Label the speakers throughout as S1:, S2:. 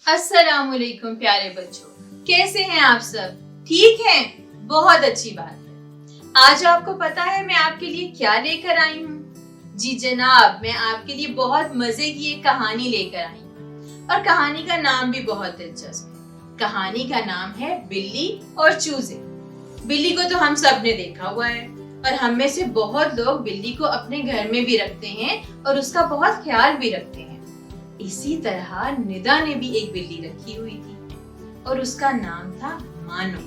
S1: अस्सलाम वालेकुम प्यारे बच्चों, कैसे हैं आप सब? ठीक हैं? बहुत अच्छी बात है। आज आपको पता है मैं आपके लिए क्या लेकर आई हूँ? जी जनाब, मैं आपके लिए बहुत मजे की एक कहानी लेकर आई हूँ और कहानी का नाम भी बहुत दिलचस्प है। कहानी का नाम है बिल्ली और चूजे। बिल्ली को तो हम सब ने देखा हुआ है और हम में से बहुत लोग बिल्ली को अपने घर में भी रखते हैं और उसका बहुत ख्याल भी रखते हैं। इसी तरह निदा ने भी एक बिल्ली रखी हुई थी और उसका नाम था मानो।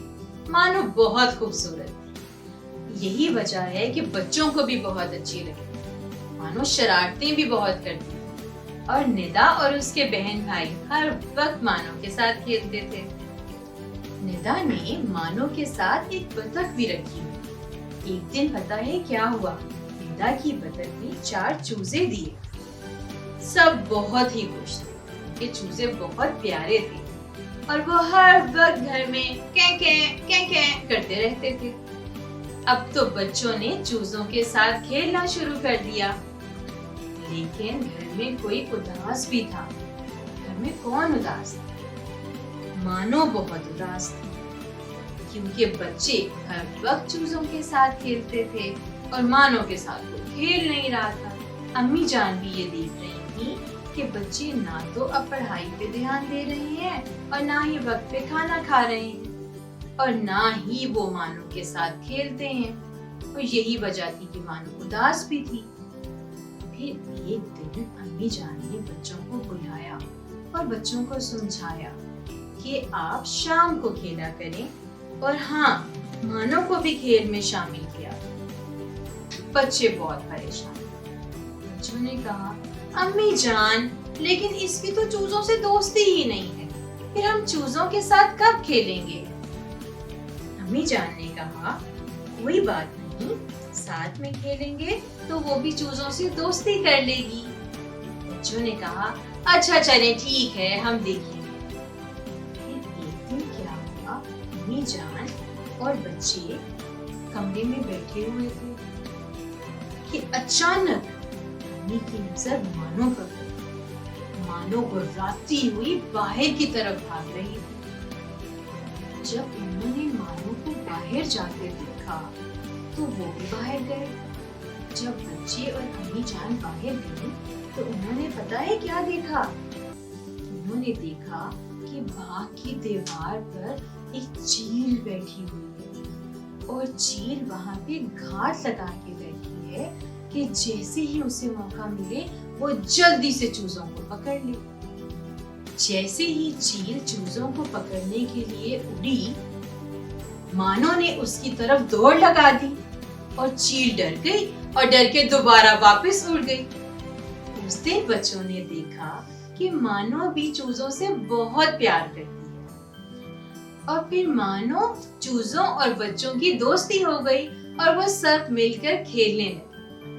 S1: मानो बहुत खूबसूरत थी। यही वजह है कि बच्चों को भी बहुत अच्छी लगी। मानो शरारतें भी बहुत करती थी और निदा और उसके बहन भाई हर वक्त मानो के साथ खेलते थे। निदा ने मानो के साथ एक बतख भी रखी हुई। एक दिन पता है क्या हुआ? निदा की बतख ने 4 चूजे दिए। सब बहुत ही खुश थे क्योंकि चूजे बहुत प्यारे थे और वो हर वक्त घर में कैं करते रहते थे। अब तो बच्चों ने चूजों के साथ खेलना शुरू कर दिया, लेकिन घर में कोई उदास भी था। घर में कौन उदास था? मानो बहुत उदास थी क्योंकि बच्चे हर वक्त चूजों के साथ खेलते थे और मानो के साथ वो खेल नहीं रहा था। अम्मी जान भी ये देख रही कि बच्चे ना तो अब पढ़ाई पे ध्यान दे रहे हैं और ना ही वक्त पे खाना खा रहे हैं और ना ही वो मानो के साथ खेलते हैं और यही वजह थी कि मानो उदास भी थी। फिर एक दिन अम्मी जान ने बच्चों को बुलाया और बच्चों को समझाया कि आप शाम को खेला करें और हाँ, मानो को भी खेल में शामिल किया। बच्चे बहुत परेशान। बच्चों ने कहा, अम्मी जान, लेकिन इसकी तो चूजों से दोस्ती ही नहीं है, फिर हम चूजों के साथ कब खेलेंगे? अम्मी जान ने कहा, कोई बात नहीं, साथ में खेलेंगे तो वो भी चूजों से दोस्ती कर लेगी। बच्चों ने कहा, अच्छा चले ठीक है, हम देखेंगे। फिर एक दिन क्या हुआ? अम्मी जान और बच्चे कमरे में बैठे हुए थे कि अचानक अम्मी की नजर मानो पर पड़ी। मानो गुर्राती हुई बाहर की तरफ भाग रही थी। जब उन्होंने मानो को बाहर जाते देखा तो वो भी बाहर गए। जब बच्चे और अम्मी जान बाहर गए तो उन्होंने पता है क्या देखा? उन्होंने देखा कि बाग की दीवार पर एक चील बैठी हुई है और चील वहां पे घात लगा के बैठी है कि जैसे ही उसे मौका मिले वो जल्दी से चूजों को पकड़ ले। जैसे ही चील चूजों को पकड़ने के लिए उड़ी, मानो ने उसकी तरफ दौड़ लगा दी और चील डर गई और डर के दोबारा वापस उड़ गई। उस दिन बच्चों ने देखा कि मानो भी चूजों से बहुत प्यार करती है और फिर मानो, चूजों और बच्चों की दोस्ती हो गई और वो सब मिलकर खेलने लगे।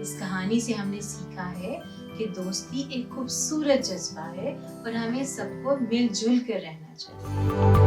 S1: इस कहानी से हमने सीखा है कि दोस्ती एक खूबसूरत जज्बा है और हमें सबको मिलजुल कर रहना चाहिए।